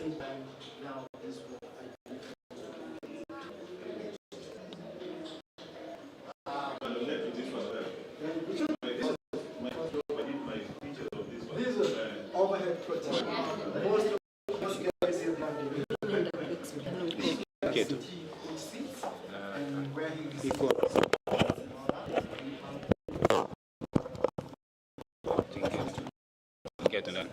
now is what these are overhead protection. Most of you guys here have the seats and where he get on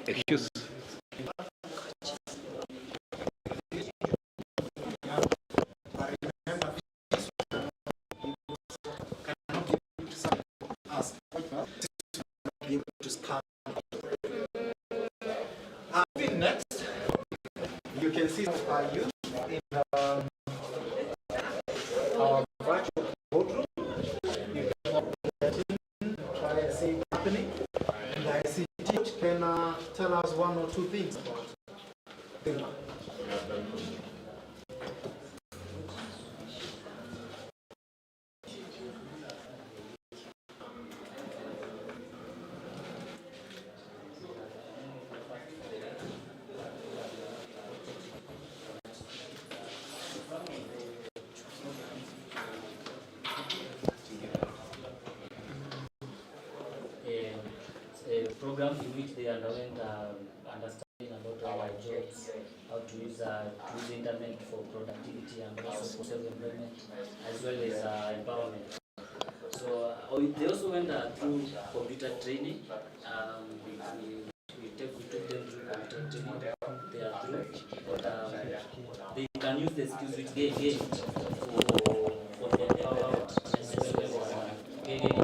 excuse. Next, you can see our youth in our virtual boardroom. You can try and see what's happening. And the ICT can tell us one or two things about it. Program in which they underwent understanding about our jobs, how to use the internet for productivity and also for self-employment, as well as empowerment. So they also went through computer training. We took them through computer training. They are through, but they can use the skills which they gain for their empowerment as well as gaining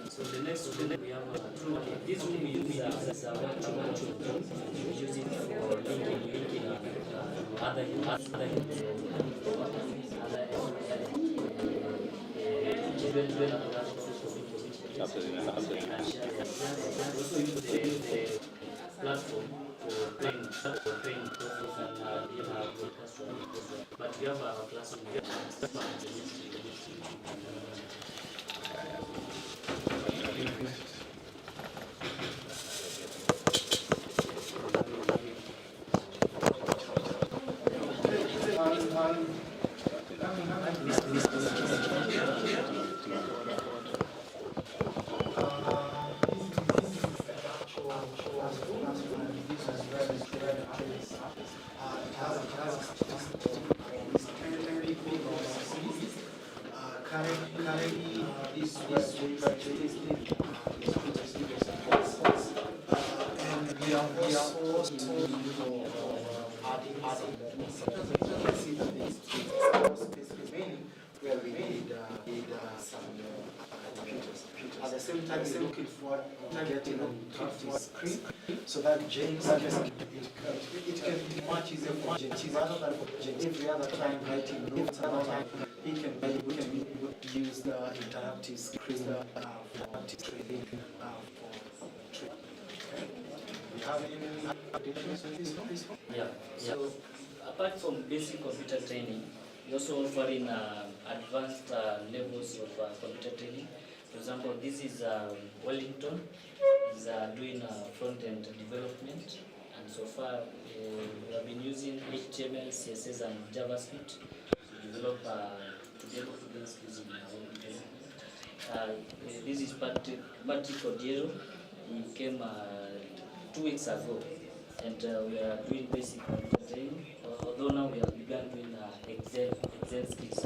So the next we have this room we use as a virtual using for linking other also use the platform for training courses and you have broadcast, but we have our classroom. Currently, this and we are also adding see that it's space remaining where we need some computers. At the same time, we're looking forward to getting an interactive screen so that James can it can be much easier for James rather than every other time writing notes. Another time we can use the interactive screen for training. Do you have any additions on this one? Yeah. So apart from basic computer training, we also offer in advanced levels of computer training. For example, this is Wellington. Is doing front-end development, and so far we have been using HTML, CSS, and JavaScript to develop to be able to gain skills in our own development. This is Patrick Odiero. He came 2 weeks ago, and we are doing basic computer training. Although now we have begun doing Excel skills.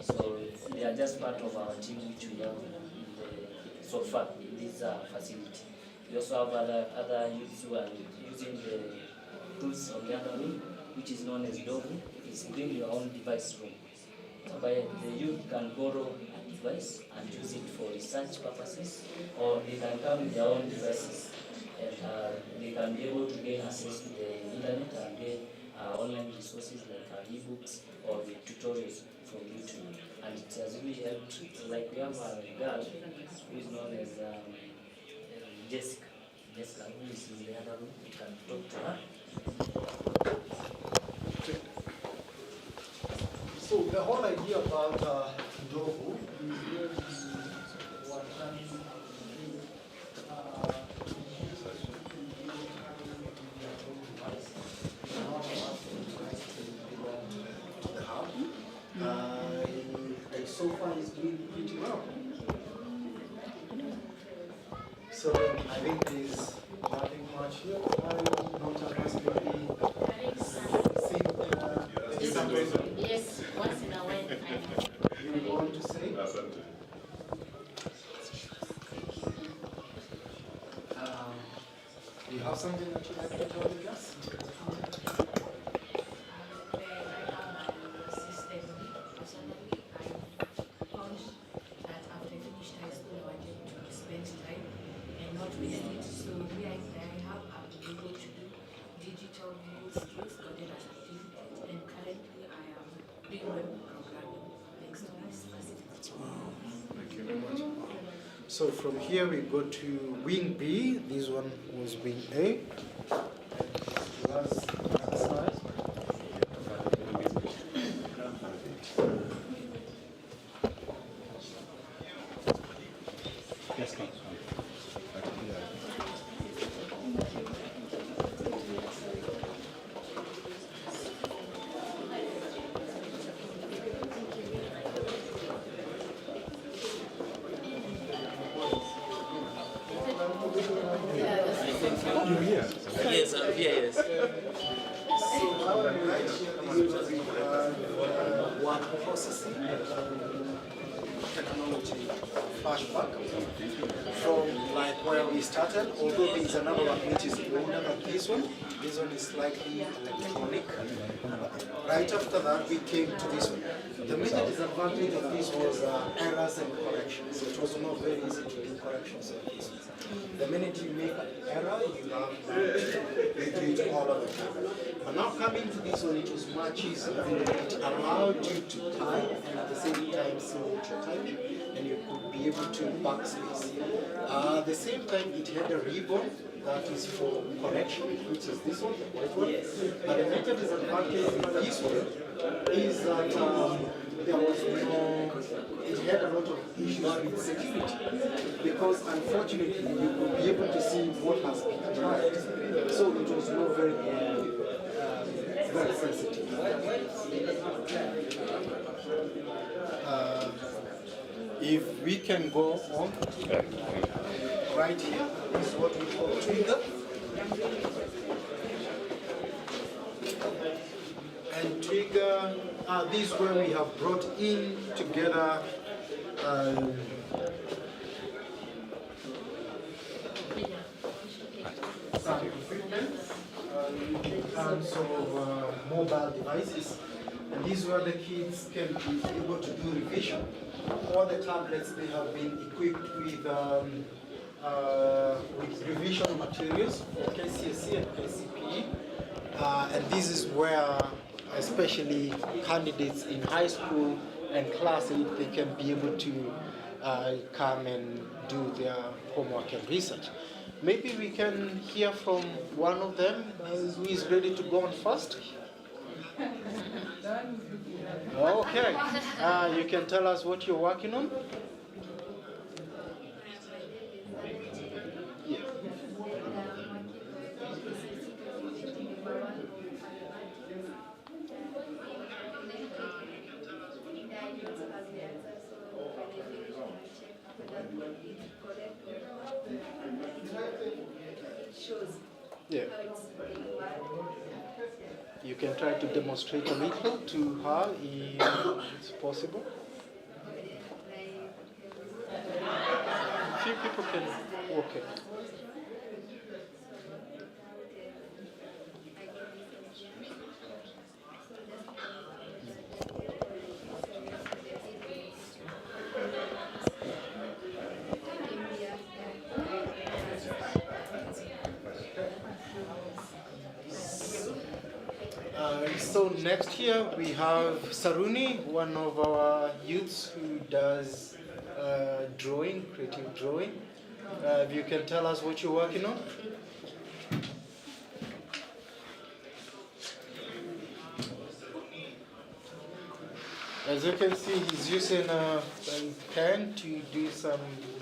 So they are just part of our team which we have so far in this facility. We also have other youths who are using the tools on the other room, which is known as Dovu. It's bring your own device room. Whereby the youth can borrow a device and use it for research purposes, or they can come with their own devices and they can be able to gain access to the internet and get online resources like ebooks or the tutorials from YouTube. And it has really helped. Like we have a girl who is known as Jessica. Jessica, who is in the other room. You can talk to her. So the whole idea about Dovu is what so far is doing pretty well. So I think there's nothing much here. I not unless maybe yes, once in a while. You want to say? Do you have something that you'd like to tell the guests? So from here we go to wing B. This one was wing A. Yes, yes. So our right here is word processing technology flashback from like where we started, although there is another one which is older than this one. This one is slightly electronic. Right after that we came to this one. The major disadvantage of this was errors and corrections. It was not very easy to do corrections of this one. The minute you make an error, you have to do it all of the time. But now coming to this one, it was much easier. It allowed you to type and at the same time see what you're typing, and you could be able to backspace. At the same time, it had a ribbon that is for correction, which is this one, the white one. But the major disadvantage of this one is that there was no, it had a lot of issues with security, because unfortunately you could be able to see what has been typed, so it was not very sensitive. If we can go on, right here is what we call trigger. And trigger, this is where we have brought in together some equipment in terms of mobile devices. And this is where the kids can be able to do revision. All the tablets, they have been equipped with revision materials for KCSE and KCPE. And this is where especially candidates in high school and class 8, they can be able to come and do their homework and research. Maybe we can hear from one of them who is ready to go on first. Okay, you can tell us what you're working on. Yeah. Yeah. You can try to demonstrate a little to her if it's possible. Few people can. Okay. So next here we have Saruni, one of our youths who does drawing, creative drawing. If you can tell us what you're working on. As you can see, he's using a pen to do some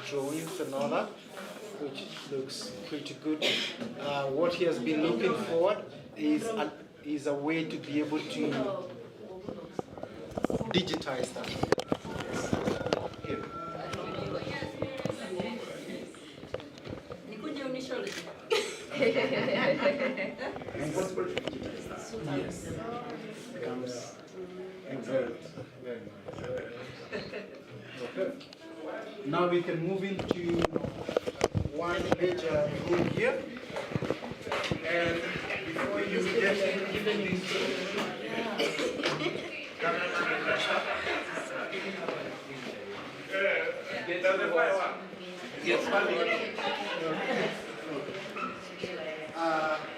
drawings and all that, which looks pretty good. What he has been looking for is a way to be able to digitize that. Here. Yes. Becomes excellent. Okay. Now we can move into one major room here. And before you get into this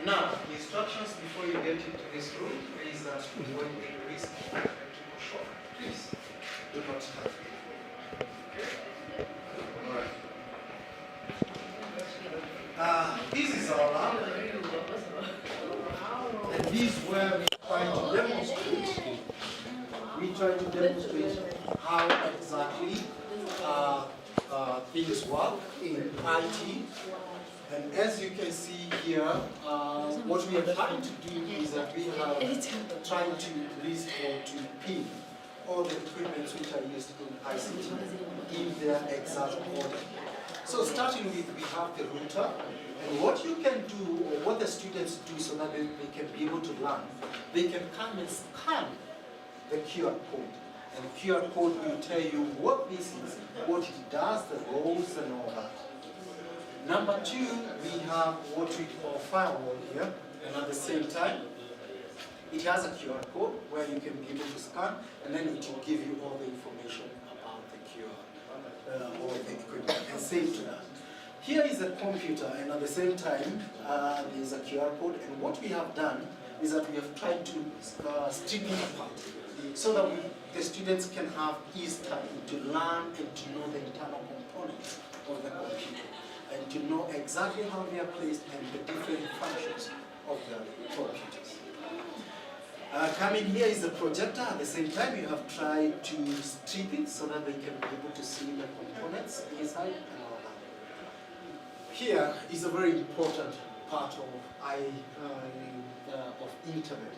now, the instructions before you get into this room is that when there is a shot, please do not start. Alright. This is our lab. And this is where we try to demonstrate. We try to demonstrate how exactly things work in IT. And as you can see here, what we are trying to do is that we are trying to list or to pin all the equipment which are used in ICT in their exact order. So starting with, we have the router, and what you can do, or what the students do so that they can be able to learn, they can come and scan the QR code. And the QR code will tell you what this is, what it does, the roles and all that. Number two, we have what we call firewall here, and at the same time, it has a QR code where you can be able to scan, and then it will give you all the information about the QR, or the equipment, and save to that. Here is a computer, and at the same time, there is a QR code, and what we have done is that we have tried to strip it apart, so that the students can have ease time to learn and to know the internal components of the computer, and to know exactly how they are placed and the different functions of the computers. Coming here is the projector. At the same time, you have tried to strip it so that they can be able to see the components inside and all that. Here is a very important part of internet.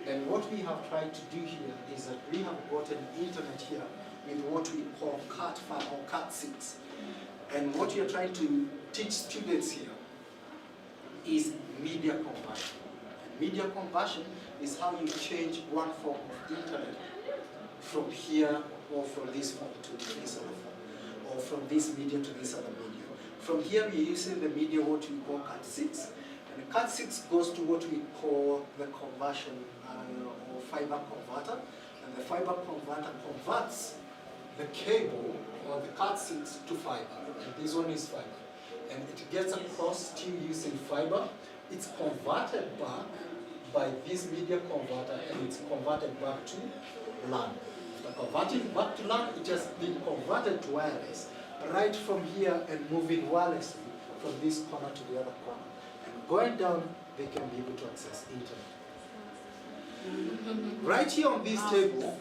And what we have tried to do here is that we have got an internet here with what we call Cat5 or Cat6. And what we are trying to teach students here is media conversion. And media conversion is how you change one form of internet from here, or from this form to this other form, or from this media to this other media. From here, we're using the media what we call Cat6, and Cat 6 goes to what we call the conversion or fiber converter, and the fiber converter converts the cable or the Cat 6 to fiber, and this one is fiber. And it gets across still using fiber. It's converted back by this media converter, and it's converted back to LAN. After converting back to LAN, it has been converted to wireless, right from here and moving wirelessly from this corner to the other corner. And going down, they can be able to access internet. Right here on this table,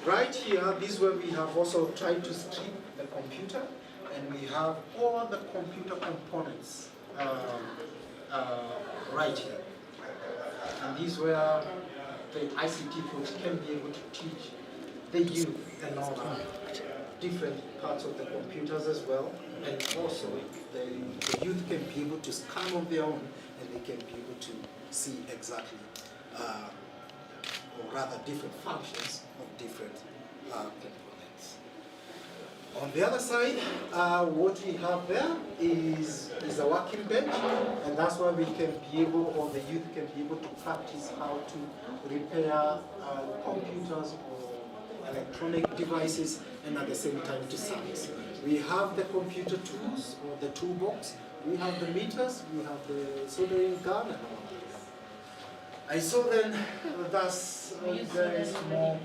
right here, this is where we have also tried to strip the computer, and we have all the computer components right here. And this is where the ICT coach can be able to teach the youth and all that, different parts of the computers as well. And also, the youth can be able to scan on their own, and they can be able to see exactly, or rather different functions of different components. On the other side, what we have there is a working bench, and that's where we can be able, or the youth can be able to practice how to repair computers or electronic devices, and at the same time to service. We have the computer tools, or the toolbox, we have the meters, we have the soldering gun, and all that. I saw then that's there is more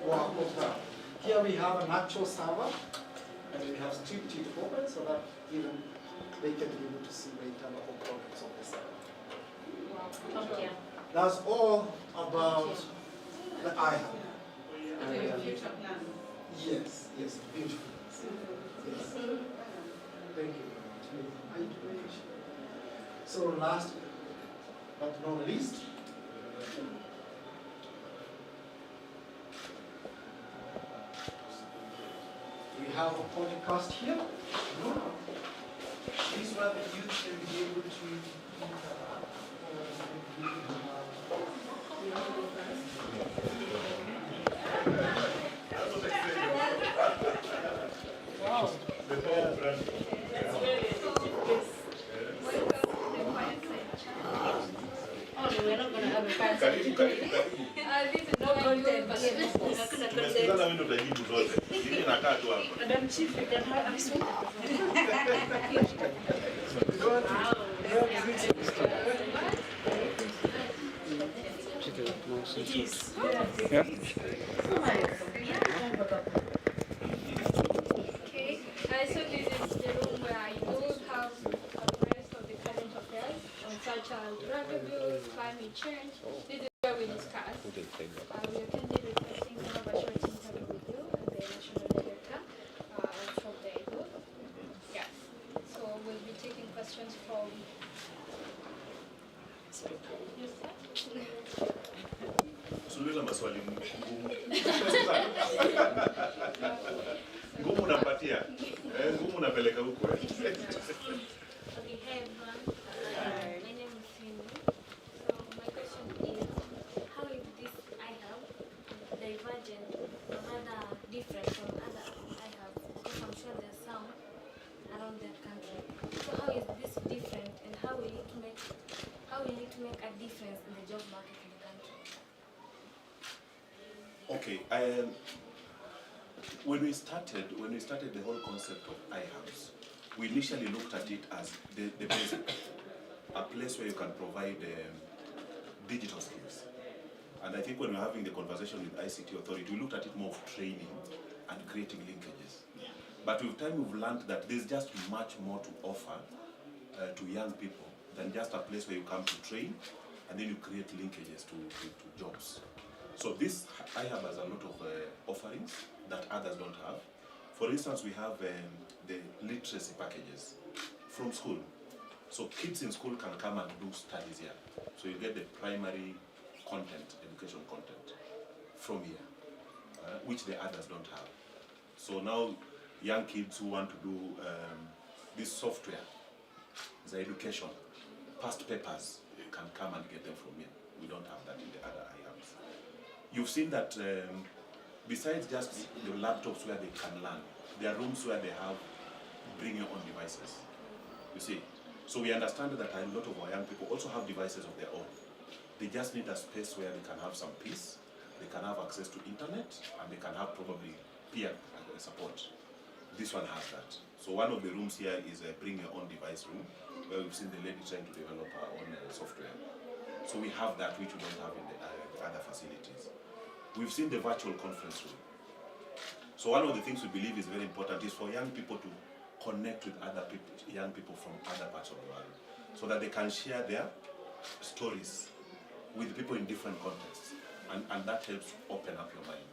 work of that. Here we have an actual server, and we have stripped it open so that even they can be able to see the internal components of the server. Okay. That's all about the Ihub. Yes, yes, beautiful. Yes. Thank you very much. So last but not least, we have a podcast here. This is where the youth can be able to Wow. Oh, we're not going to have a fancy. This is No content. Tumesikizana wewe ndo utajibu zote. Mimi nakaa tu hapa. Madam Chief, you can have this one. Yeah. Okay, so this is the room where I do have awareness of the current affairs on such as drug abuse, climate change. This is where we discuss. We attended requesting to have a short interview with you, the national director from the Ihub. Yes, so we'll be taking questions from. Yes, sir? Suluhisha maswali ngumu. Ngumu unampatia. Ngumu unapeleka huko. Okay, hi everyone. My name is Cindy. So my question is, how is this Ihub divergent or rather different from other Ihubs? Because I'm sure there's some around the country. So how is this different, and how will it make a difference in the job market in the country? Okay, when we started the whole concept of iHubs, we initially looked at it as the basic, a place where you can provide digital skills. And I think when we're having the conversation with ICT Authority, we looked at it more of training and creating linkages. But with time we've learned that there's just much more to offer to young people than just a place where you come to train and then you create linkages to jobs. So this Ihub has a lot of offerings that others don't have. For instance, we have the literacy packages from school. So kids in school can come and do studies here. So you get the primary content, education content from here, which the others don't have. So now young kids who want to do this software, the education, past papers, can come and get them from here. We don't have that in the other IHUBs. You've seen that besides just the laptops where they can learn, there are rooms where they have bring your own devices. You see, So we understand that a lot of our young people also have devices of their own. They just need a space where they can have some peace, they can have access to internet, and they can have probably peer support. This one has that. So one of the rooms here is a bring your own device room, where we've seen the lady trying to develop her own software. So we have that which we don't have in the other facilities. We've seen the virtual conference room. So one of the things we believe is very important is for young people to connect with other people, young people from other parts of the world, so that they can share their stories with people in different contexts, and that helps open up your mind.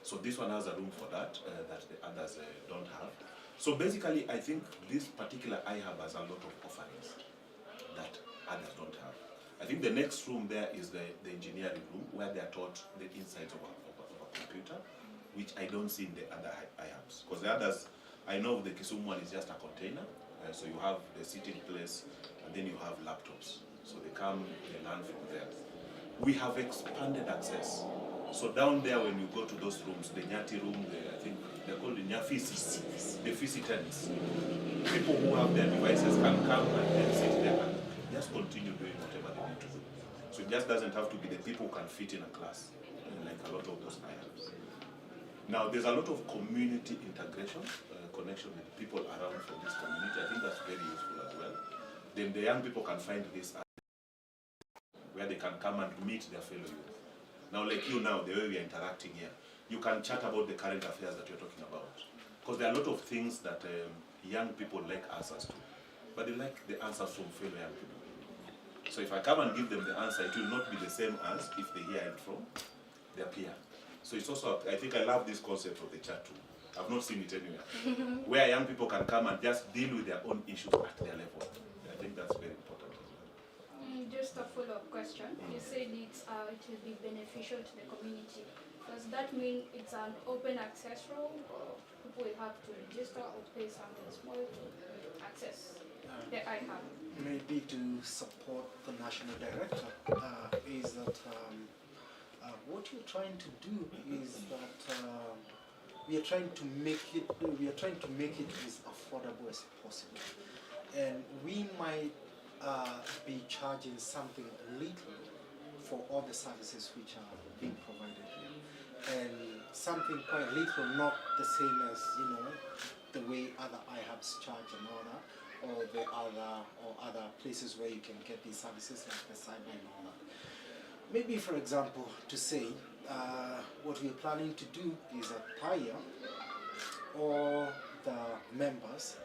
So this one has a room for that, that the others don't have. So basically, I think this particular iHub has a lot of offerings that others don't have. I think the next room there is the engineering room, where they are taught the insides of a computer, which I don't see in the other iHubs. Because the others, I know the Kisumu one is just a container, so you have the sitting place, and then you have laptops. So they come, they learn from there. We have expanded access. So down there, when you go to those rooms, the Nyati room, I think they're called the Nyafisi, the Fisi tents. People who have their devices can come and then sit there and just continue doing whatever they need to do. So it just doesn't have to be the people who can fit in a class, like a lot of those iHubs. Now, there's a lot of community integration, connection with people around from this community. I think that's very useful as well. Then the young people can find this where they can come and meet their fellow youth. Now, like you now, the way we are interacting here, you can chat about the current affairs that you're talking about. Because there are a lot of things that young people like answers to, but they like the answers from fellow young people. So if I come and give them the answer, it will not be the same as if they hear it from their peer. So it's also, I think I love this concept of the chat room. I've not seen it anywhere. Where young people can come and just deal with their own issues at their level. I think that's very important as well. Just a follow-up question. You said it will be beneficial to the community. Does that mean it's an open access room, or people will have to register or pay something small to access the iHub? Maybe to support the national director, is that what you're trying to do is that we are trying to make it as affordable as possible, and we might be charging something little for all the services which are being provided here, and something quite little, not the same as the way other iHubs charge and all that, or the other places where you can get these services like the cyber and all that. Maybe, for example, to say what we're planning to do is that per year, all the members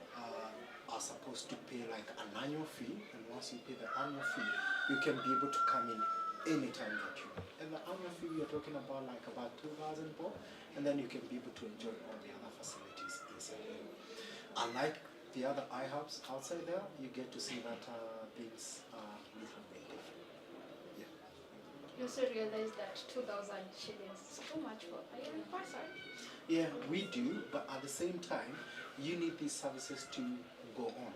are supposed to pay like an annual fee, and once you pay the annual fee, you can be able to come in anytime that you want. And the annual fee we are talking about like about 2,000 bob, and then you can be able to enjoy all the other facilities inside there. Unlike the other iHubs outside there, you get to see that things are a little bit different. Yeah. You also realize that 2,000 shillings is too much for a young person. Yeah, we do, but at the same time, you need these services to go on.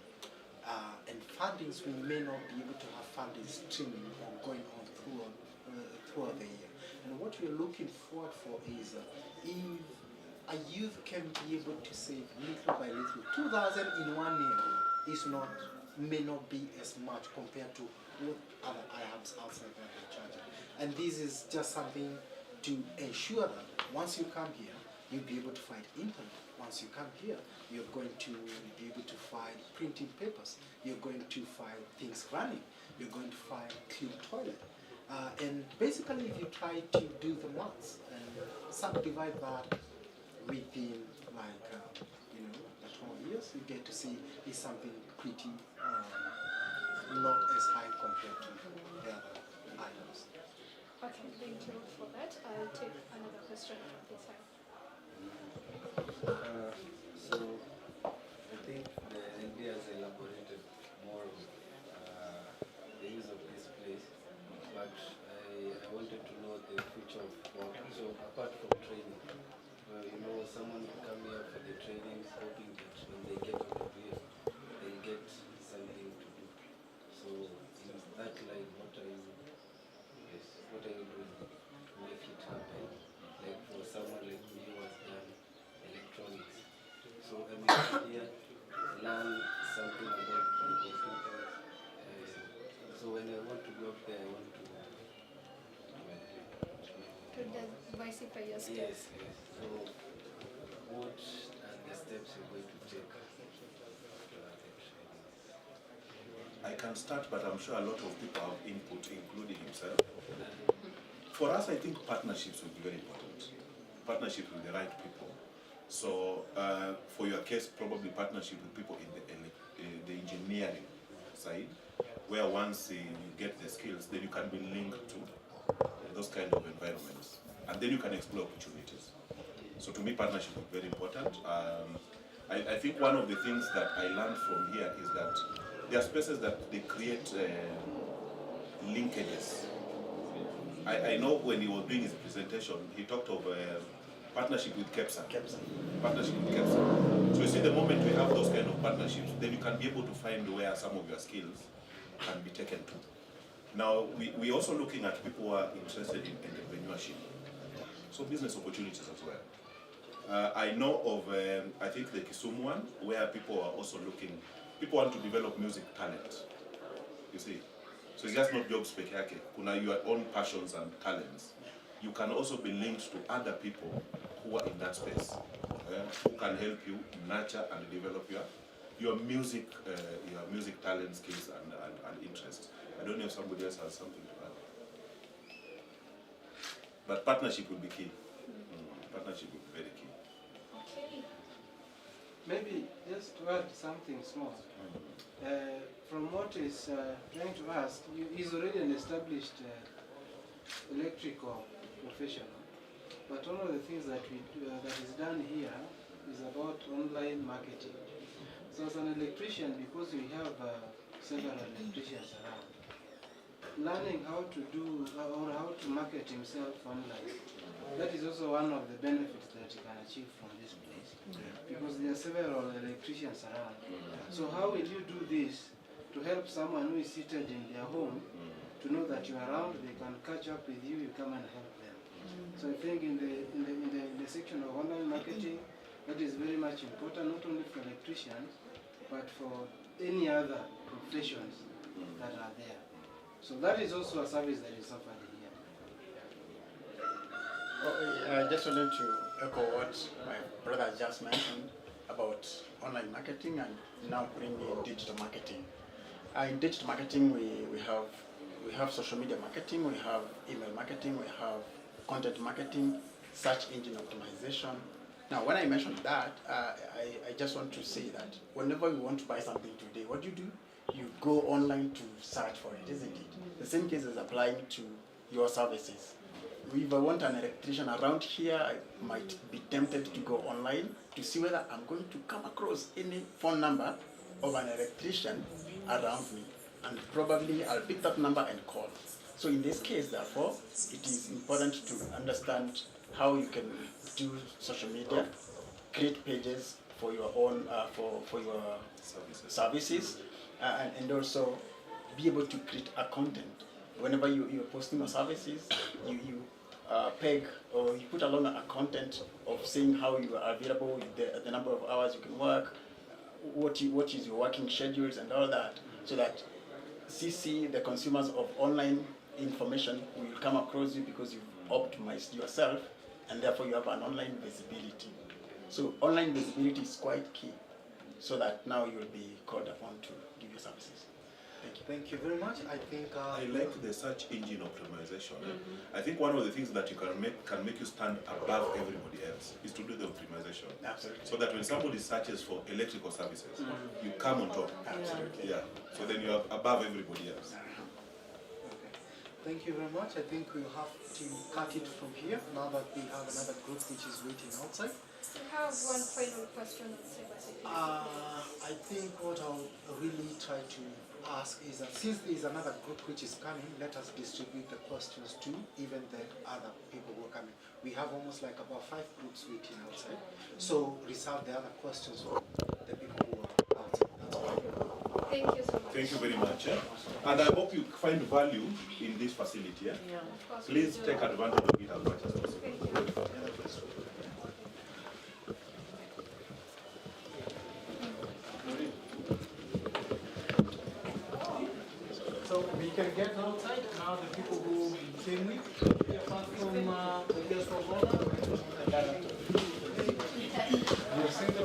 And fundings, we may not be able to have funding streaming or going on throughout the year. And what we're looking forward for is if a youth can be able to save little by little, 2,000 in 1 year may not be as much compared to what other iHubs outside there are charging. And this is just something to ensure that once you come here, you'll be able to find internet. Once you come here, you're going to be able to find printing papers. You're going to find things running. You're going to find clean toilet. And basically, if you try to do the maths and subdivide that within like the 12 years, you get to see it's something pretty not as high compared to the other items. Okay, thank you for that. I'll take another question from this side. So I think the NB has elaborated more of the use of this place, but I wanted to know the future of work. So apart from training, someone will come here for the training, hoping that when they get out of here, they get something to do. So in that line, what are you doing to make it happen? Like for someone like me who has done electronics. So I'm here, learn something about the computer, So when I want to go up there, I want To diversify your skills. yes, yes. So what are the steps you're going to take? I can start, but I'm sure a lot of people have input, including himself. For us, I think partnerships will be very important. Partnership with the right people. So, for your case, probably partnership with people in the engineering side, where once you get the skills, then you can be linked to those kind of environments, and then you can explore opportunities. So, to me, partnership is very important. I think one of the things that I learned from here is that there are spaces that they create linkages. I know when he was doing his presentation, he talked of partnership with KEPSA. Partnership with KEPSA. So you see, the moment we have those kind of partnerships, then you can be able to find where some of your skills can be taken to. Now, we're also looking at people who are interested in entrepreneurship. So business opportunities as well. I know of, I think the Kisumu one, where people are also looking, people want to develop music talent, you see. So it's just not jobs peke yake. Kuna your own passions and talents. You can also be linked to other people who are in that space, who can help you nurture and develop your music talent, skills, and interests. I don't know if somebody else has something to add. But partnership will be key. Partnership will be very key. Okay. Maybe just to add something small. From what is trying to ask, he's already an established electrical professional. But one of the things that we do, that is done here is about online marketing. So as an electrician, because we have several electricians around, learning how to do or how to market himself online, that is also one of the benefits that you can achieve from this place. Because there are several electricians around. So how will you do this to help someone who is seated in their home to know that you're around, they can catch up with you, you come and help them. So I think in the section of online marketing, that is very much important, not only for electricians, but for any other professions that are there. So that is also a service that is offered here. Well, I just wanted to echo what my brother just mentioned about online marketing and now putting in digital marketing. In digital marketing, we have social media marketing, we have email marketing, we have content marketing, search engine optimization. Now, when I mentioned that, I just want to say that whenever you want to buy something today, what do? You go online to search for it, isn't it? The same case is applying to your services. If I want an electrician around here, I might be tempted to go online to see whether I'm going to come across any phone number of an electrician around me. And probably I'll pick that number and call. So in this case, therefore, it is important to understand how you can do social media, create pages for your own, for your services, and also be able to create a content. Whenever you're posting your services, you peg or you put along a content of saying how you are available, the number of hours you can work, what is your working schedules and all that, so that CC, the consumers of online information, will come across you because you've optimized yourself, and therefore you have an online visibility. So online visibility is quite key, so that now you'll be called upon to give your services. Thank you. Thank you very much. I think I like the search engine optimization. I think one of the things that you can make you stand above everybody else is to do the optimization. Absolutely. So that when somebody searches for electrical services, you come on top. Absolutely. Yeah. So then you are above everybody else. thank you very much. I think we'll have to cut it from here now that we have another group which is waiting outside. I have one final question on cybersecurity. I think what I'll really try to ask is that since there is another group which is coming, let us distribute the questions to even the other people who are coming. We have almost like about 5 groups waiting outside. So reserve the other questions for the people who are outside. That's all. Thank you so much. Thank you very much. And I hope you find value in this facility. Of course, Please we do. take advantage of it as much as possible. Thank you. So we can get outside now. The people who came with, apart from the guests of honor, the director. You have seen the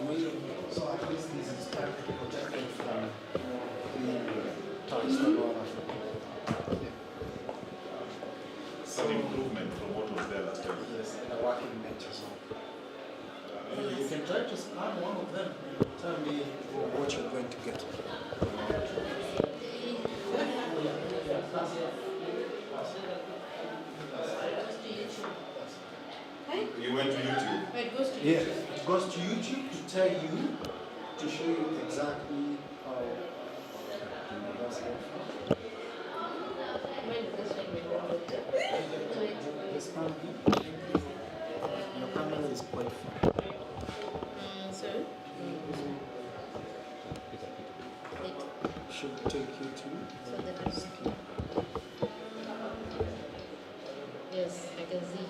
video? So at least this is kind of protected from being touched or Some improvement from what was there last time. yes, in a working nature. So you can try to scan one of them. Tell me what you're going to get. You went to YouTube. It goes to Yeah, it goes to YouTube to tell you, to show you exactly how. This one, your camera is quite far. So, Should take you to. yes, I can see.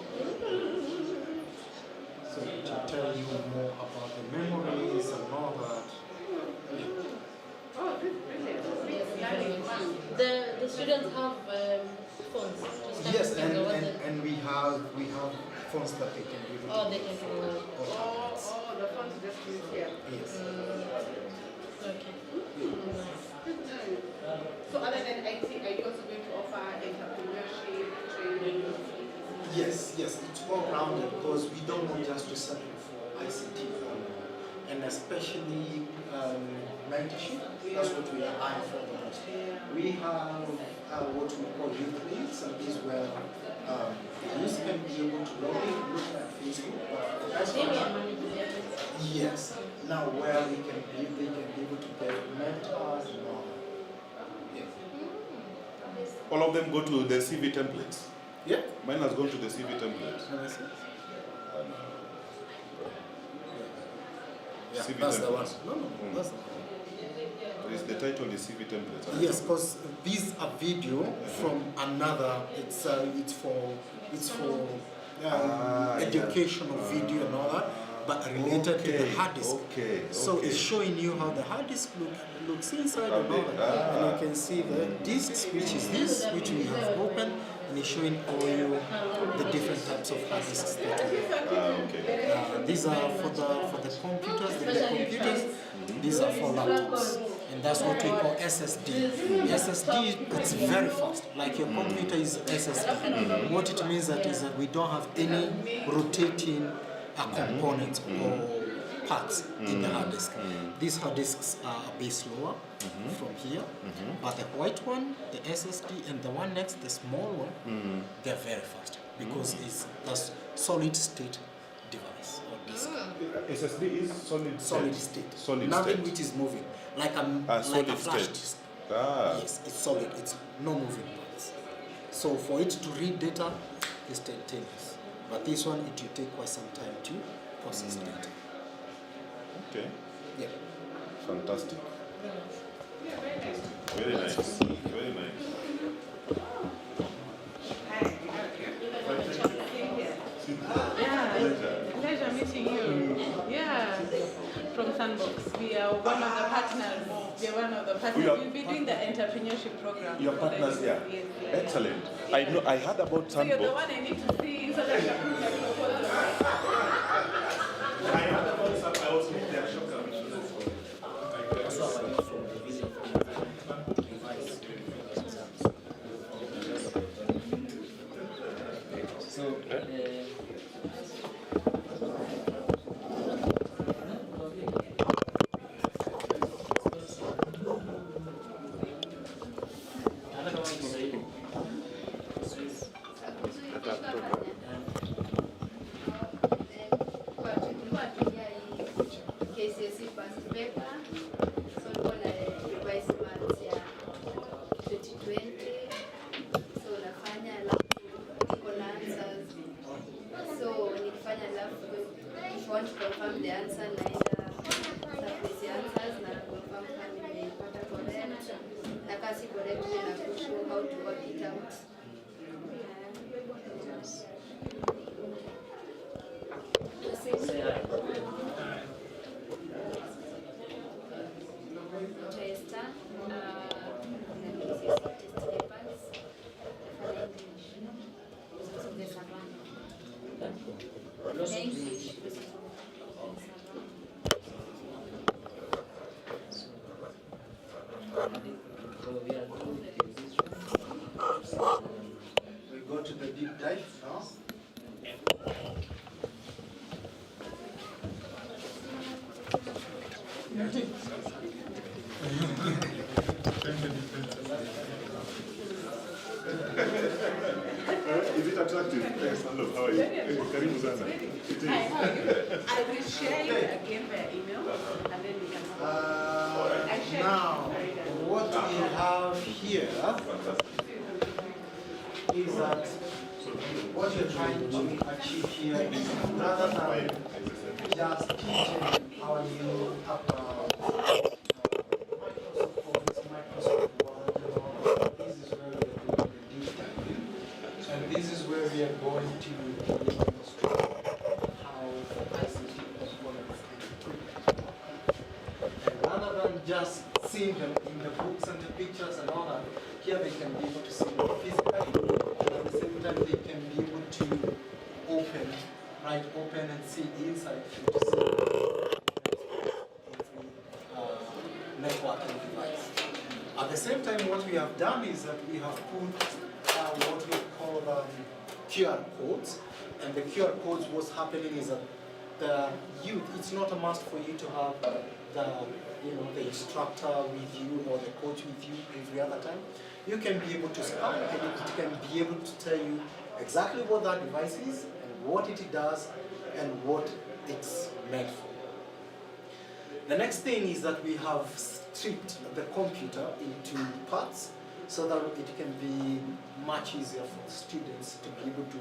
So to tell you more about the memories and all that. The students have phones to start Yes, using the WhatsApp. and we have phones that they can use. Oh, they can do it. Or tablets. the phones just use here. Yes. Okay. So other than IT, are you also going to offer entrepreneurship training? Yes, it's all rounded because we don't want just to settle for ICT and especially mentorship. That's what we are eyeing for the most. We have what we call youth leads, and these where the youth can be able to log in, look at Facebook. Yes. Now where they can be able to get mentors and all that. Yes. All of them go to the CV templates. Yeah. Mine has gone to the CV templates. Yeah, CV that's the one. templates. No, that's the one. The title is CV templates. Yes, because these are video from another. It's for educational video and all that, but related to the hard disk. So it's showing you how the hard disk looks inside and all that, and you can see the disks, which is this, which we have opened, and it's showing all you the different types of hard disks that we have. These are for the computers, the big computers. These are for laptops. And that's what we call SSD. SSD, it's very fast. Like your computer is SSD. What it means that is that we don't have any rotating components or parts in the hard disk. These hard disks are a bit slower from here, but the white one, the SSD, and the one next, the small one, they're very fast because it's a solid state device or disk. SSD is solid state. Solid Nothing state. which is moving, like a solid flash state. disk. Yes, it's solid. It's no moving parts. So for it to read data, it's 10 years. But this one, it will take quite some time to process data. Okay. Yeah. Fantastic. Very nice. Very nice. Pleasure meeting you. Yeah, from Sandbox. We are one of the partners. We are one of the partners. We'll be doing the entrepreneurship program. Your partners here. Yes. Excellent. I know. I heard about So you're the Sandbox. one I need to see so that I can put my proposal. I heard about Sandbox. I was with their shop. Is it attractive? Yes, hello, how are you? Karibu sana. It is. Hi, how are you? I will share it again via email, and then we can I shared Now, it. what we have here is that what you're trying to achieve here is rather than just teaching our new Microsoft Office, Microsoft Word, and all, this is where we are doing the deep dive. And this is where we are going to demonstrate how ICT components and equipment. And rather than just seeing them in the books and the pictures and all that, here they can be able to see them physically, and at the same time they can be able to open and see inside to see every networking device. At the same time, what we have done is that we have put what we call QR codes, and the QR codes, what's happening is that the youth, it's not a must for you to have the instructor with you or the coach with you every other time. You can be able to scan and it can be able to tell you exactly what that device is and what it does and what it's meant for. The next thing is that we have stripped the computer into parts so that it can be much easier for students to be able to,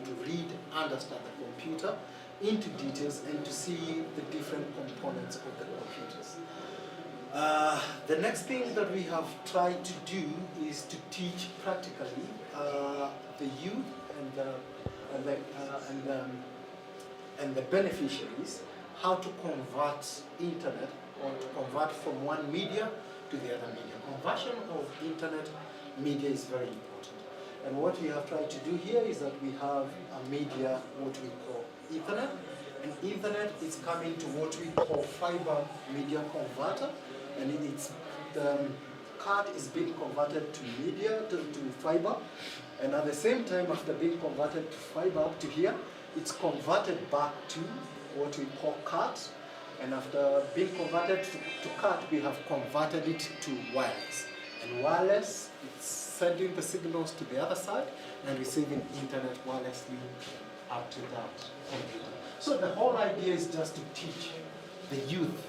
to read, understand the computer into details and to see the different components of the computers. The next thing that we have tried to do is to teach practically the youth and the beneficiaries how to convert internet or to convert from one media to the other media. Conversion of internet media is very important. And what we have tried to do here is that we have a media, what we call Ethernet. And Ethernet is coming to what we call fiber media converter. And the card is being converted to media, to fiber. And at the same time, after being converted to fiber up to here, it's converted back to what we call card. And after being converted to card, we have converted it to wireless. And wireless, it's sending the signals to the other side and receiving internet wirelessly up to that computer. So the whole idea is just to teach the youth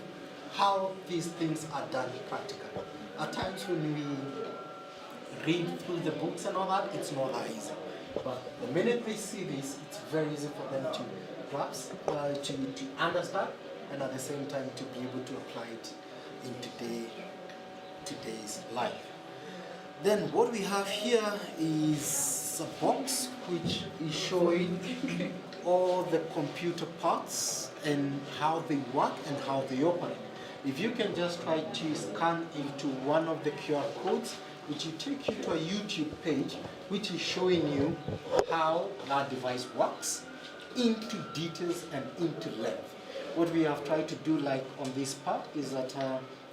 how these things are done practically. At times when we read through the books and all that, it's not that easy. But the minute they see this, it's very easy for them to grasp, to understand, and at the same time to be able to apply it in today's life. Then what we have here is a box which is showing all the computer parts and how they work and how they operate. If you can just try to scan into one of the QR codes, which will take you to a YouTube page, which is showing you how that device works into details and into length. What we have tried to do, like on this part, is that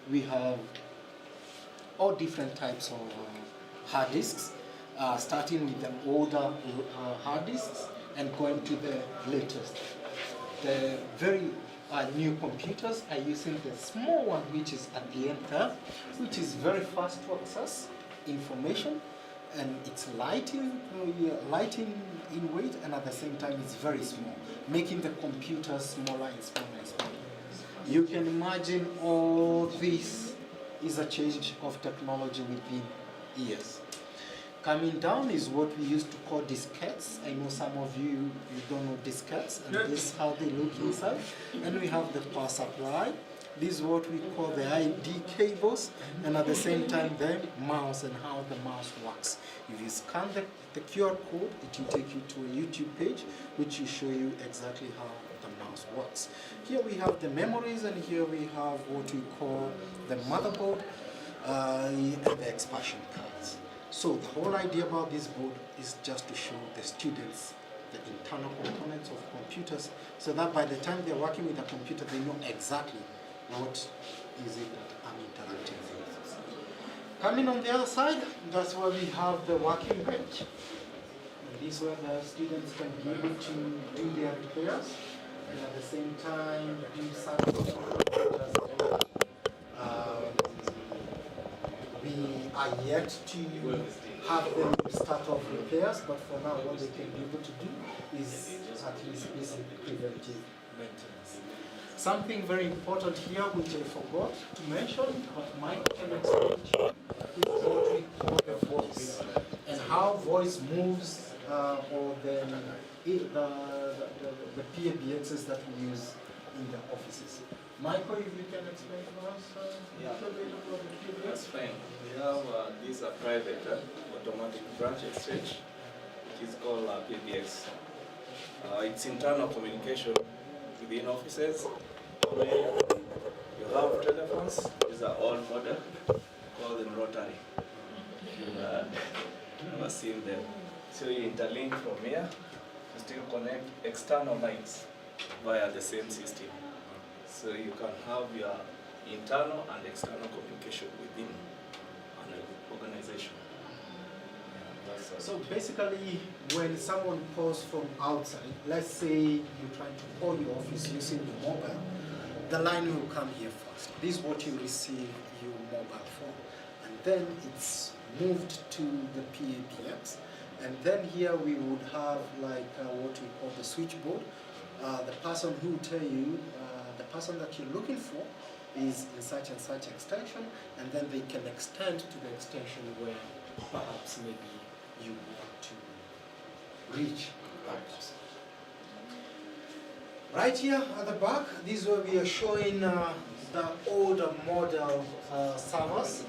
we have all different types of hard disks, starting with the older hard disks and going to the latest. The very new computers are using the small one, which is at the end there, which is very fast to access information, and it's light in weight, and at the same time it's very small, making the computer smaller and smaller and smaller. You can imagine all this is a change of technology within years. Coming down is what we used to call diskettes. I know some of you don't know diskettes, and this is how they look inside. And we have the power supply. This is what we call the ID cables, and at the same time the mouse and how the mouse works. If you scan the QR code, it will take you to a YouTube page which will show you exactly how the mouse works. Here we have the memories, and here we have what we call the motherboard and the expansion cards. So the whole idea about this board is just to show the students the internal components of computers, so that by the time they're working with a computer, they know exactly what is it that I'm interacting with. Coming on the other side, that's where we have the working bench. And this is where the students can be able to do their repairs. and at the same time do something. We are yet to have them start off repairs, but for now what they can be able to do is at least basic preventive maintenance. Something very important here which I forgot to mention, but Mike can explain to you, is what we call the voice, and how voice moves, or then the PABXs that we use in the offices. Michael, if you can explain to us a little bit about the PABX. That's fine. We have this private automatic branch exchange, which is called PBX. It's internal communication within offices. You have telephones. These are all modern. Call them rotary. You've never seen them. So you interlink from here to still connect external lines via the same system. So you can have your internal and external communication within an organization. So basically, when someone calls from outside, let's say you're trying to call your office using your mobile, the line will come here first. This is what you receive your mobile phone. And then it's moved to the PABX. And then here we would have like what we call the switchboard. The person who will tell you, the person that you're looking for is in such and such extension, and then they can extend to the extension where perhaps maybe you want to reach that person. Right here at the back, this is where we are showing the older model servers,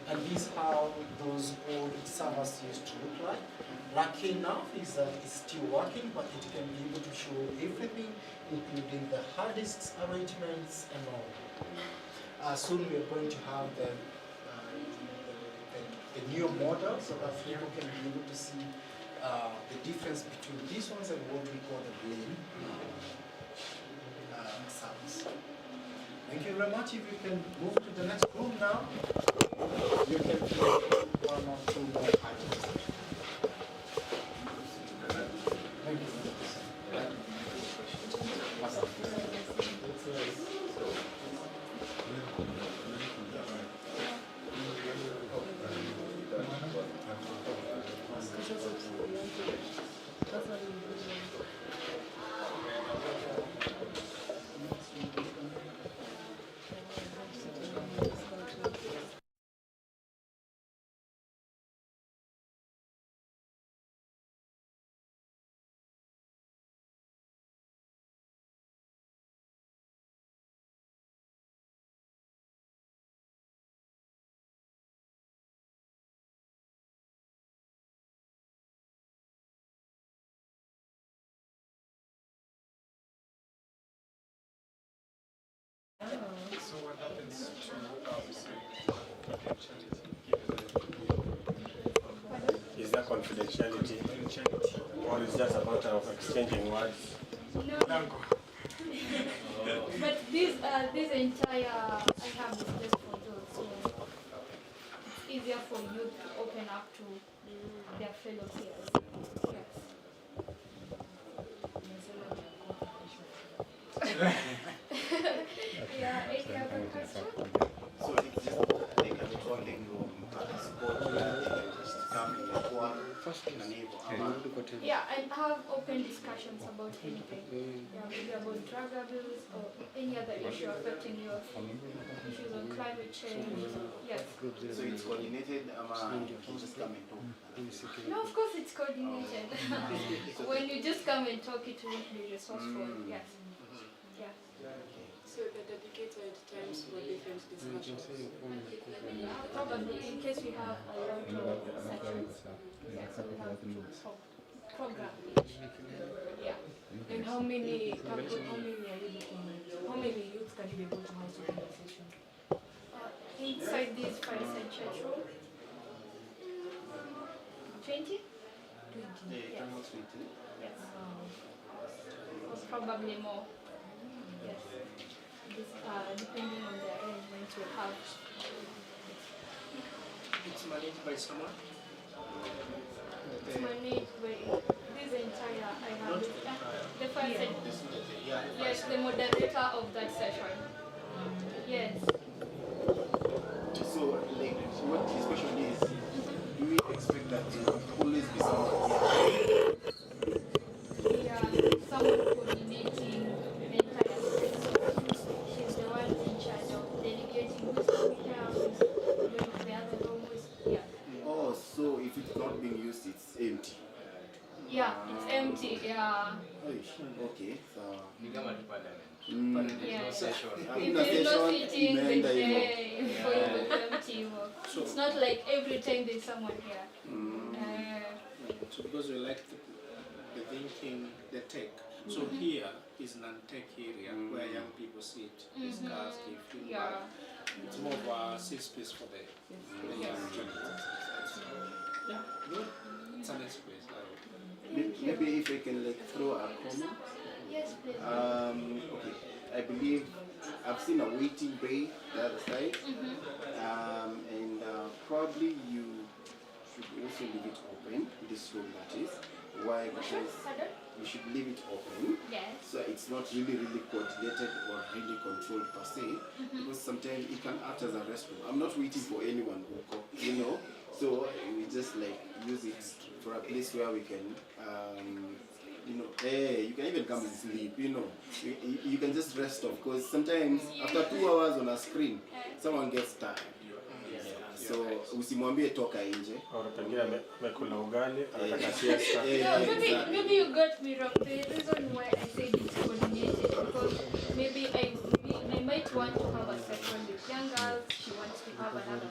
and this is how those old servers used to look like. Lucky enough is that it's still working, but it can be able to show everything, including the hard disks arrangements and all. Soon we are going to have the new model so that people can be able to see the difference between these ones and what we call the green sounds. Thank you very much. If you can move to the next room now, you can play one or two more items. Thank you. So what happens to Is there confidentiality? Or is just a matter of exchanging words? No. But this entire IHub is just for those, so it's easier for you to open up to their fellow peers. Yes. Yeah, any other question? So it's just like a controlling room, sport, just come in the one, Yeah, and have open discussions about anything. Yeah, maybe about drug abuse or any other issue affecting your issues on climate change. Yes. So it's coordinated, you just come and talk. No, of course it's coordinated. When you just come and talk, it won't be resourceful. Yes. Yeah. So the dedicated times for different discussions. Probably in case we have a lot of sessions. Yeah, so we have to program each. Yeah. And how many are you looking at? How many youths can you be able to house in the session? Inside this fireside chat room, 20? 20. Yes. Or probably more. Yes. This, depending on the arrangement we have. it's managed by someone? It's managed by this entire I have the first Yeah. yes, the moderator of that session. Yes. So, like, what his question is, do we expect that there will always be someone here? Yeah, someone coordinating the entire session. So she's the one in charge of delegating who's coming here, who's going to the other room, who's here. Oh, so if it's not being used, it's empty. Yeah, it's empty, yeah. Okay, so. Yeah. Session. If there's no sitting, the day before you go empty. So- It's not like every time there's someone here. So because we like the thinking, the tech. So here is non-tech area where young people sit, discuss, give feedback. It's more of a safe space for the young people. Yeah, good. It's a nice place. Maybe if I can like throw a comment. Yes, please. Okay, I believe I've seen a waiting bay the other side, and probably you should also leave it open, this room that is. Why? Because you should leave it open. Yes. So it's not really coordinated or really controlled per se, because sometimes it can act as a restroom. I'm not waiting for anyone, you know. So we just like use it for a place where we can, you know, hey, you can even come and sleep, you know. You can just rest off, because sometimes after 2 hours on a screen, someone gets tired. So usimwambie toka nje. Or pengine amekula ugali, anataka siesta. No, maybe you got me wrong. The reason why I said it's coordinated because maybe I might want to have a session with young girls. She wants to have another